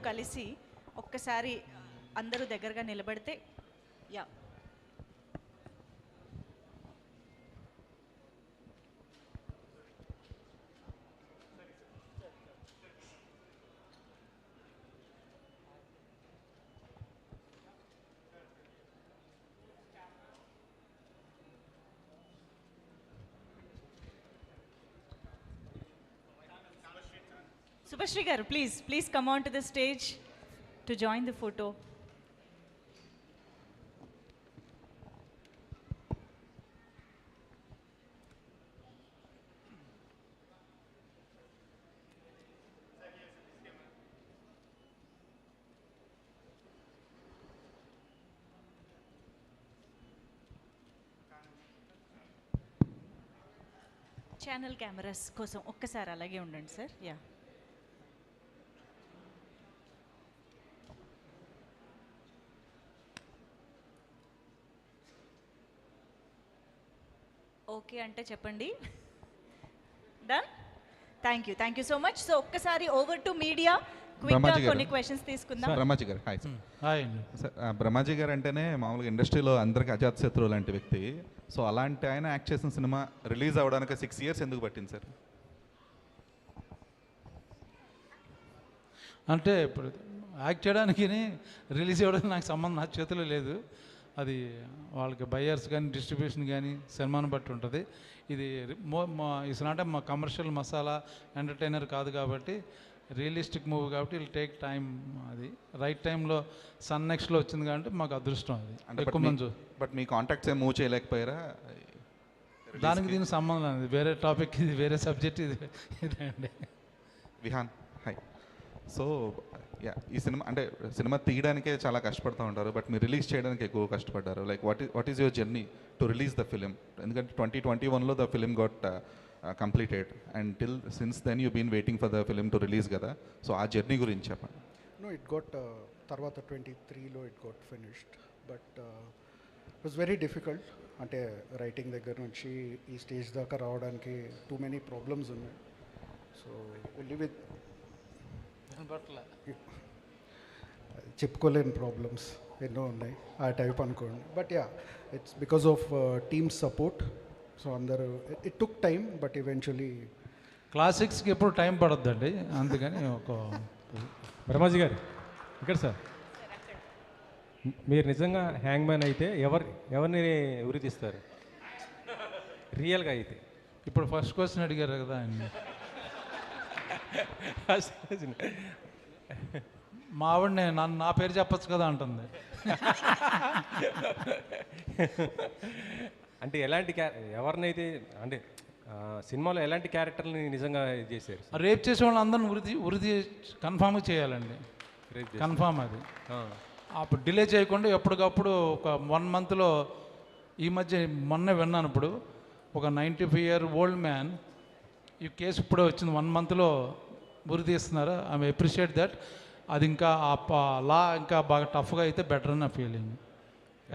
కలిసి ఒక్కసారి అందరూ దగ్గరగా నిలబడితే yeah. Subhashri garu, please come on to the stage to join the photo. Channel cameras కోసం ఒక్కసారి అలాగే ఉండండి సార్. యా. ఓకే అంటే చెప్పండి. Done. Thank you so much. So ఒక్కసారి ఓవర్ టు మీడియా, క్విక్గా కొన్ని క్వశ్చన్స్ తీసుకుందాం. బ్రహ్మాజీ గారు హాయ్ సార్. హాయ్ అండి. సార్ బ్రహ్మాజీ గారు అంటేనే మామూలుగా ఇండస్ట్రీలో అందరికీ అజాతశత్రువు లాంటి వ్యక్తి. సో అలాంటి ఆయన యాక్ట్ చేసిన సినిమా రిలీజ్ అవ్వడానికి 6 years ఎందుకు పట్టింది సార్? అంటే ఇప్పుడు యాక్ట్ చేయడానికి రిలీజ్ అవ్వడానికి నాకు సంబంధం నా చేతిలో లేదు. అది వాళ్ళకి బయ్యర్స్ కానీ డిస్ట్రిబ్యూషన్ కానీ సినిమాను బట్టి ఉంటుంది. ఇది ఇట్స్ నాట్ మా కమర్షియల్ మసాలా ఎంటర్టైనర్ కాదు కాబట్టి రియలిస్టిక్ మూవీ కాబట్టి విల్ టేక్ టైం. అది రైట్ టైంలో సన్ నెక్స్ట్లో వచ్చింది కాబట్టి మాకు అదృష్టం. అది అంటే ఎక్కువ మంది. బట్ మీ కాంటాక్ట్స్ ఏం మూవ్ చేయలేకపోయారా? దానికి దీనికి సంబంధం లేదు. వేరే టాపిక్, ఇది వేరే సబ్జెక్ట్, ఇది ఇదే అండి. విహాన్ హాయ్. సో యా, ఈ సినిమా తీయడానికే చాలా కష్టపడుతూ ఉంటారు, బట్ మీరు రిలీజ్ చేయడానికి ఎక్కువ కష్టపడ్డారు. Like what is your journey to release the film? ఎందుకంటే 2021లో the film got completed and till since then you been waiting for the film to release కదా. సో ఆ జర్నీ గురించి చెప్పండి. No, it got తర్వాత 23లో it got finished, but it was very difficult. అంటే writing దగ్గర నుంచి ఈ స్టేజ్ దాకా రావడానికి టూ మెనీ ప్రాబ్లమ్స్ ఉన్నాయి. సో ఓన్లీ విత్ చెప్పుకోలేని ప్రాబ్లమ్స్ ఎన్నో ఉన్నాయి ఆ టైప్ అనుకోండి. But yeah, it's because of team support. So అందరూ it took time but eventually. క్లాసిక్స్కి ఎప్పుడు టైం పడద్దండి, అందుకని ఒక బ్రహ్మాజీ గారు ఇక్కడ సార్, మీరు నిజంగా హ్యాంగ్ మ్యాన్ అయితే ఎవరిని ఉరి తీస్తారు రియల్గా అయితే? ఇప్పుడు ఫస్ట్ క్వశ్చన్ అడిగారు కదా ఆయన. మా ఆవిడనే నా పేరు చెప్పచ్చు కదా అంటుంది. అంటే ఎలాంటి ఎవరినైతే అంటే సినిమాలో ఎలాంటి క్యారెక్టర్ని నిజంగా చేశారు? రేప్ చేసే వాళ్ళు అందరిని ఉరి కన్ఫామ్గా చేయాలండి. కన్ఫామ్ అది. అప్పుడు డిలే చేయకుండా ఎప్పటికప్పుడు ఒక 1 monthలో, ఈ మధ్య మొన్న విన్నాను, ఇప్పుడు ఒక 95-year-old మ్యాన్ ఈ కేసు ఇప్పుడే వచ్చింది, 1 monthలో ఉరి తీస్తున్నారు. I appreciate that. అది ఇంకా లా ఇంకా బాగా టఫ్గా అయితే బెటర్ అని నా feeling,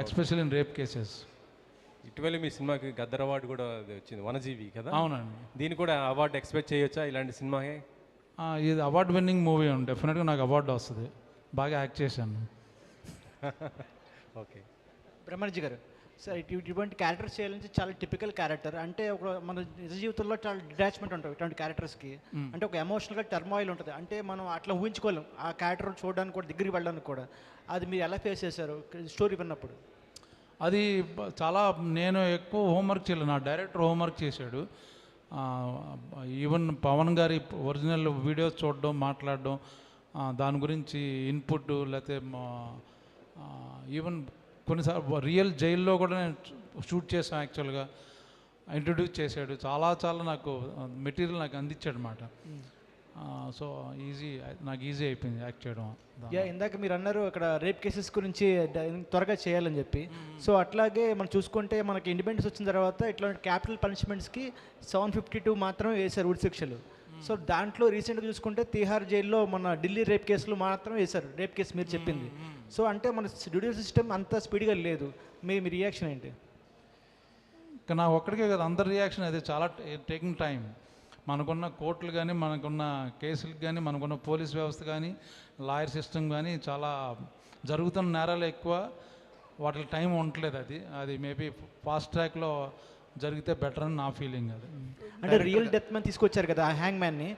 especially in rape cases. ఇటీవల మీ సినిమాకి గద్దర్ అవార్డు కూడా వచ్చింది, వనజీవి కదా? అవునండి. దీన్ని కూడా అవార్డు ఎక్స్పెక్ట్ చేయొచ్చా ఇలాంటి సినిమాకే? ఇది అవార్డ్ విన్నింగ్ మూవీ ఉంది, డెఫినెట్గా నాకు అవార్డు వస్తుంది, బాగా యాక్ట్ చేశాను. ఓకే. బ్రహ్మాజీ గారు సార్, ఇటువంటి క్యారెక్టర్స్ చేయాలంటే చాలా టిపికల్ క్యారెక్టర్. అంటే ఒక మన నిజ జీవితంలో చాలా డిటాచ్మెంట్ ఉంటుంది ఇటువంటి క్యారెక్టర్స్కి. అంటే ఒక ఎమోషనల్గా టర్మాయిల్ ఉంటుంది. అంటే మనం అట్లా ఊహించుకోలేం ఆ క్యారెక్టర్ చూడడానికి కూడా, దగ్గరికి వెళ్ళడానికి కూడా. అది మీరు ఎలా ఫేస్ చేశారు స్టోరీ విన్నప్పుడు? అది చాలా, నేను ఎక్కువ హోంవర్క్ చేయలేదు, నా డైరెక్టర్ హోంవర్క్ చేశాడు. ఈవెన్ పవన్ గారి ఒరిజినల్ వీడియోస్ చూడడం, మాట్లాడడం, దాని గురించి ఇన్పుట్, లేకపోతే ఈవెన్ కొన్నిసార్లు రియల్ జైల్లో కూడా నేను షూట్ చేసాను. యాక్చువల్గా ఇంట్రడ్యూస్ చేశాడు, చాలా నాకు మెటీరియల్ నాకు అందించాడు అనమాట. సో నాకు ఈజీ అయిపోయింది యాక్ట్ చేయడం. ఇందాక మీరు అన్నారు అక్కడ రేప్ కేసెస్ గురించి త్వరగా చేయాలని చెప్పి. సో అట్లాగే మనం చూసుకుంటే మనకి ఇండిపెండెన్స్ వచ్చిన తర్వాత ఇట్లాంటి క్యాపిటల్ పనిష్మెంట్స్కి 752 మాత్రమే వేశారు ఉరి శిక్షలు. సో దాంట్లో రీసెంట్గా చూసుకుంటే తిహార్ జైల్లో మన ఢిల్లీ రేప్ కేసులు మాత్రం వేశారు, రేప్ కేసు మీరు చెప్పింది. సో అంటే మన జ్యుడిషియల్ సిస్టమ్ అంత స్పీడ్గా లేదు. మీ రియాక్షన్ ఏంటి? ఇంకా నా ఒక్కడికే కదా, అందరి రియాక్షన్ అదే, చాలా టేకింగ్ టైం. మనకున్న కోర్టులు కానీ, మనకున్న కేసులకు కానీ, మనకున్న పోలీస్ వ్యవస్థ కానీ, లాయర్ సిస్టమ్ కానీ చాలా జరుగుతున్న నేరాలు ఎక్కువ, వాటికి టైం ఉండట్లేదు. అది మేబీ ఫాస్ట్ ట్రాక్లో జరిగితే బెటర్ అని నా ఫీలింగ్. అది అంటే రియల్ డెత్ మ్యాన్ తీసుకొచ్చారు కదా, ఆ హ్యాంగ్ మ్యాన్ని,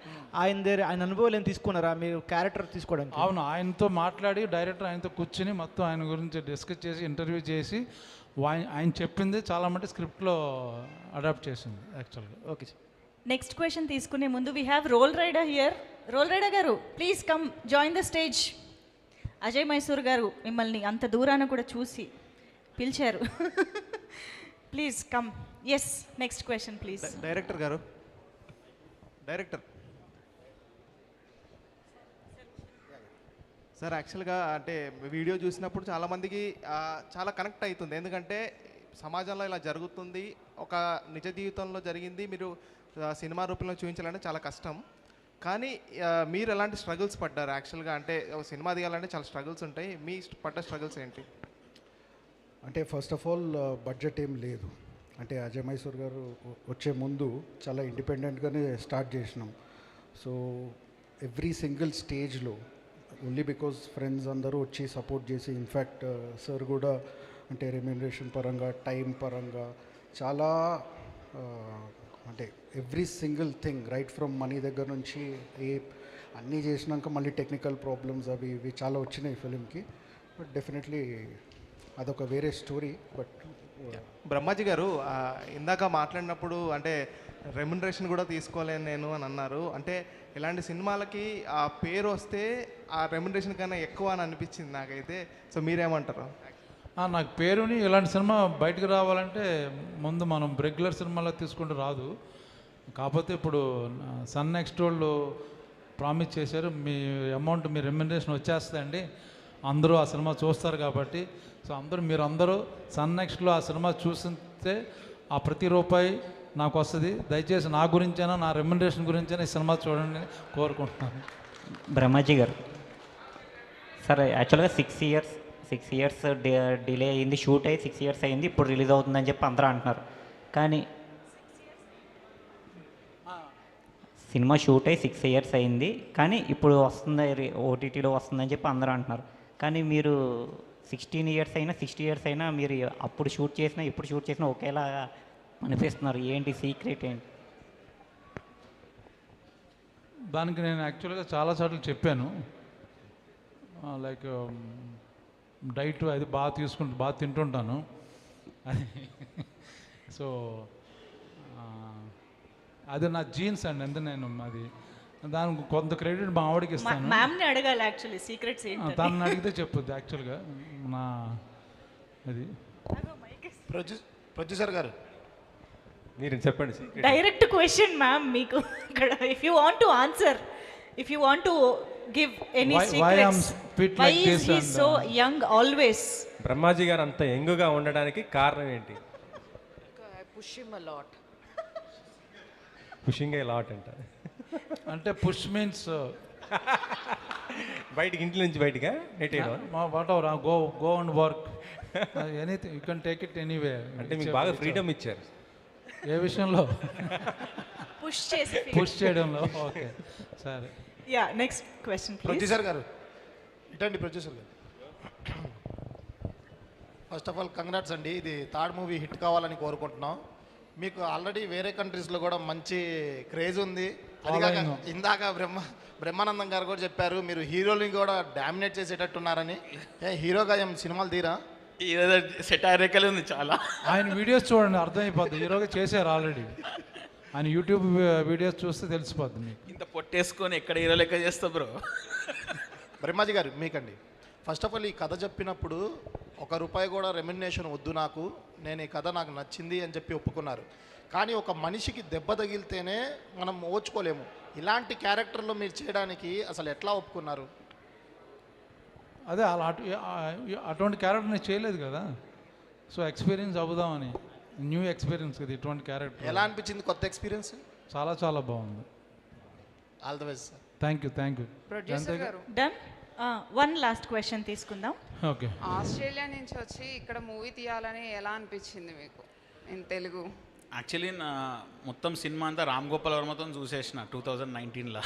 ఆయన అనుభవాలు ఏం తీసుకున్నారా మీరు క్యారెక్టర్ తీసుకోవడానికి? అవును, ఆయనతో మాట్లాడి డైరెక్టర్ ఆయనతో కూర్చుని మొత్తం ఆయన గురించి డిస్కస్ చేసి ఇంటర్వ్యూ చేసి ఆయన చెప్పింది చాలా మటుకు స్క్రిప్ట్లో అడాప్ట్ చేసింది యాక్చువల్గా. Okay sir. నెక్స్ట్ క్వశ్చన్ తీసుకునే ముందు we have Roll Rida here. Roll Rida గారు please come join the stage. Ajay Mysore గారు మిమ్మల్ని అంత దూరాన కూడా చూసి పిలిచారు. Please come. Yes, next question please. Director గారు, డైరెక్టర్ సార్, యాక్చువల్గా అంటే వీడియో చూసినప్పుడు చాలామందికి చాలా కనెక్ట్ అవుతుంది. ఎందుకంటే సమాజంలో ఇలా జరుగుతుంది, ఒక నిజ జీవితంలో జరిగింది, మీరు సినిమా రూపంలో చూపించాలంటే చాలా కష్టం. కానీ మీరు ఎలాంటి స్ట్రగుల్స్ పడ్డారు యాక్చువల్గా? అంటే ఒక సినిమా తీయాలంటే చాలా స్ట్రగుల్స్ ఉంటాయి, మీ పడ్డ స్ట్రగుల్స్ ఏంటి? అంటే ఫస్ట్ ఆఫ్ ఆల్ బడ్జెట్ ఏం లేదు. అంటే అజయ్ మైసూర్ గారు వచ్చే ముందు చాలా ఇండిపెండెంట్గానే స్టార్ట్ చేసినాం. సో ఎవ్రీ సింగిల్ స్టేజ్లో ఓన్లీ బికాజ్ ఫ్రెండ్స్ అందరూ వచ్చి సపోర్ట్ చేసి, ఇన్ఫ్యాక్ట్ సార్ కూడా అంటే రెమ్యూనరేషన్ పరంగా, టైం పరంగా చాలా అంటే every single thing right from money దగ్గర నుంచి అన్నీ చేసినాక మళ్ళీ టెక్నికల్ ప్రాబ్లమ్స్ అవి ఇవి చాలా వచ్చినాయి ఫిలింకి. బట్ డెఫినెట్లీ అదొక వేరే స్టోరీ. బట్ బ్రహ్మాజీ గారు ఇందాక మాట్లాడినప్పుడు అంటే రెమ్యునరేషన్ కూడా తీసుకోలేను నేను అని అన్నారు. అంటే ఇలాంటి సినిమాలకి ఆ పేరు వస్తే ఆ రెమ్యునరేషన్ కన్నా ఎక్కువ అని అనిపించింది నాకైతే. సో మీరేమంటారు? నాకు పేరుని ఇలాంటి సినిమా బయటకు రావాలంటే ముందు మనం రెగ్యులర్ సినిమాలో తీసుకుంటూ రాదు. కాకపోతే ఇప్పుడు సన్ నెక్స్ట్ వాళ్ళు ప్రామిస్ చేశారు, మీ అమౌంట్, మీ రెమ్యునరేషన్ వచ్చేస్తుందండి, అందరూ ఆ సినిమా చూస్తారు కాబట్టి. సో మీరందరూ సన్ నెక్స్ట్లో ఆ సినిమా చూస్తే ఆ ప్రతి రూపాయి నాకు వస్తుంది. దయచేసి నా గురించైనా, నా రెమ్యునరేషన్ గురించైనా ఈ సినిమా చూడండి కోరుకుంటున్నాను. బ్రహ్మాజీ గారు సార్, యాక్చువల్గా 6 ఇయర్స్ డిలే అయింది, షూట్ అయ్యి 6 ఇయర్స్ అయింది, ఇప్పుడు రిలీజ్ అవుతుందని చెప్పి అందరూ అంటున్నారు. కానీ సినిమా షూట్ అయ్యి 6 ఇయర్స్ అయింది, కానీ ఇప్పుడు వస్తుంది, ఓటీటీలో వస్తుందని చెప్పి అందరూ అంటున్నారు. కానీ మీరు 16 ఇయర్స్ అయినా 60 ఇయర్స్ అయినా మీరు అప్పుడు షూట్ చేసినా ఇప్పుడు షూట్ చేసినా ఒకేలా అనిపిస్తున్నారు. ఏంటి సీక్రెట్ ఏంటి? దానికి నేను యాక్చువల్గా చాలాసార్లు చెప్పాను, లైక్ డైట్ అది బాగా తింటుంటాను. సో అది నా జీన్స్ అండి, అంతే. నేను అది దానికి కొంత క్రెడిట్ మా ఆవిడకి ఇస్తాను. మ్యామ్ని అడగాలి యాక్చువల్లీ సీక్రెట్స్ ఏంటి. తనని అడిగితే చెప్పొద్దు యాక్చువల్గా నా అది. ప్రొడ్యూసర్ గారు మీరు చెప్పండి. డైరెక్ట్ క్వశ్చన్ మ్యామ్ మీకు ఇక్కడ. If you want to answer, if you want to give any secrets, why is he so young always? Brahmaji గారు అంత యంగ్గా ఉండడానికి కారణం ఏంటి? Push him a lot. Pushing a lot అంట. అంటే పుష్ మీన్స్ బయటికి, ఇంటి నుంచి బయటగా నెట్టేయడం. Whatever, go and work, anything you can take it anyway. అంటే మీకు బాగా ఫ్రీడమ్ ఇచ్చారు. ఏ విషయంలో? పుష్ చేయడంలో. ఓకే, సరే. Yeah, next question please. Producer గారు ఇటండి. ప్రొడ్యూసర్ గారు, ఫస్ట్ ఆఫ్ ఆల్ కంగ్రాట్స్ అండి. ఇది థర్డ్ మూవీ హిట్ కావాలని కోరుకుంటున్నాం. మీకు ఆల్రెడీ వేరే కంట్రీస్లో కూడా మంచి క్రేజ్ ఉంది. అదిగాక ఇందాక బ్రహ్మానందం గారు కూడా చెప్పారు మీరు హీరోని కూడా డామినేట్ చేసేటట్టున్నారని. హీరోగా ఏం సినిమాలు తీరా? సెటారికల్ ఉంది చాలా. ఆయన వీడియోస్ చూడండి, అర్థమైపోద్ది. హీరోగా చేశారు ఆల్రెడీ. ఆయన యూట్యూబ్ వీడియోస్ చూస్తే తెలిసిపోద్ది మీకు. ఇంత పొట్టేసుకొని ఎక్కడ హీరో లెక్క చేస్తా బ్రో. బ్రహ్మాజీ గారు మీకండి, ఫస్ట్ ఆఫ్ ఆల్ ఈ కథ చెప్పినప్పుడు ₹1 కూడా రెమ్యునరేషన్ వద్దు నాకు, నేను ఈ కథ నాకు నచ్చింది అని చెప్పి ఒప్పుకున్నారు. కానీ ఒక మనిషికి దెబ్బ తగిలితేనే మనం ఓర్చుకోలేము. ఇలాంటి క్యారెక్టర్లో మీరు చేయడానికి అసలు ఎట్లా ఒప్పుకున్నారు? అదే అలా అటువంటి క్యారెక్టర్ నేను చేయలేదు కదా, సో ఎక్స్పీరియన్స్ అవుదామని. న్యూ ఎక్స్పీరియన్స్ కదా ఇటువంటి క్యారెక్టర్. ఎలా అనిపించింది కొత్త ఎక్స్పీరియన్స్? చాలా చాలా బాగుంది. All the best sir. Thank you, thank you. Producer గారు, డన్. వన్ లాస్ట్ క్వశ్చన్ తీసుకుందాం. ఓకే. ఆస్ట్రేలియా నుంచి వచ్చి ఇక్కడ మూవీ తీయాలని ఎలా అనిపించింది మీకు ఇన్ తెలుగు? యాక్చువల్లీ నా మొత్తం సినిమా అంతా రామ్ గోపాల్ వర్మతో చూసేసిన 2019లో.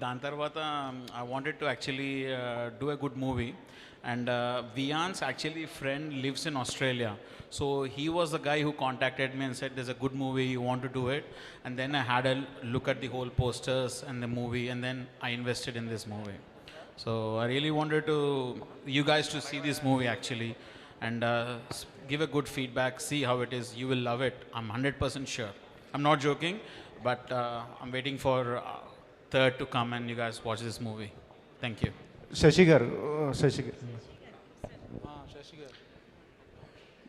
దాని తర్వాత I wanted to actually do a good movie. And Vian's actually friend lives in Australia. So he was the guy who contacted me and said, there's a good movie, you want to do it? And then I had a look at the whole posters and the movie, and then I invested in this movie. So I really wanted you guys to see this movie actually, and give a good feedback, see how it is. You will love it. I'm 100% sure. I'm not joking, but I'm waiting for third to come and you guys watch this movie. Thank you. Shashi గారు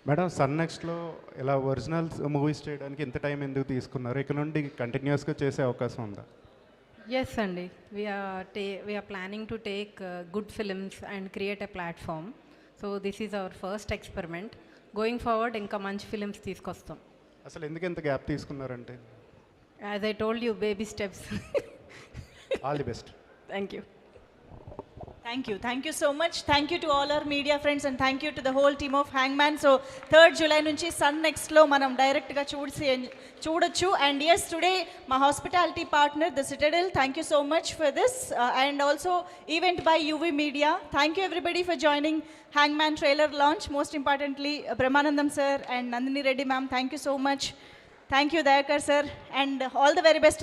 madam, sun నెక్స్ట్లో ఇలా original movies చేయడానికి ఇంత time ఎందుకు తీసుకున్నారు? ఇక్కడ నుండి కంటిన్యూస్గా చేసే అవకాశం ఉందా? Yes, Andy. We are planning to take good films and create a platform. So this is our first experiment. Going forward, ఇంకా మంచి ఫిలిమ్స్ తీసుకొస్తాం. అసలు ఎందుకు ఇంత గ్యాప్ తీసుకున్నారంటే? As I told you, baby steps. All the best. Thank you. Thank you so much. Thank you to all our media friends and thank you to the whole team of Hangman. So 3rd July నుంచి Sun Next లో మనం డైరెక్ట్గా చూడొచ్చు. And yes, today my hospitality partner, the Citadel, thank you so much for this. And also event by UV Media. Thank you everybody for joining Hangman trailer launch. Most importantly, Brahmanandam sir and Nandini Reddy ma'am, thank you so much. Thank you Dayakar sir and all the very best.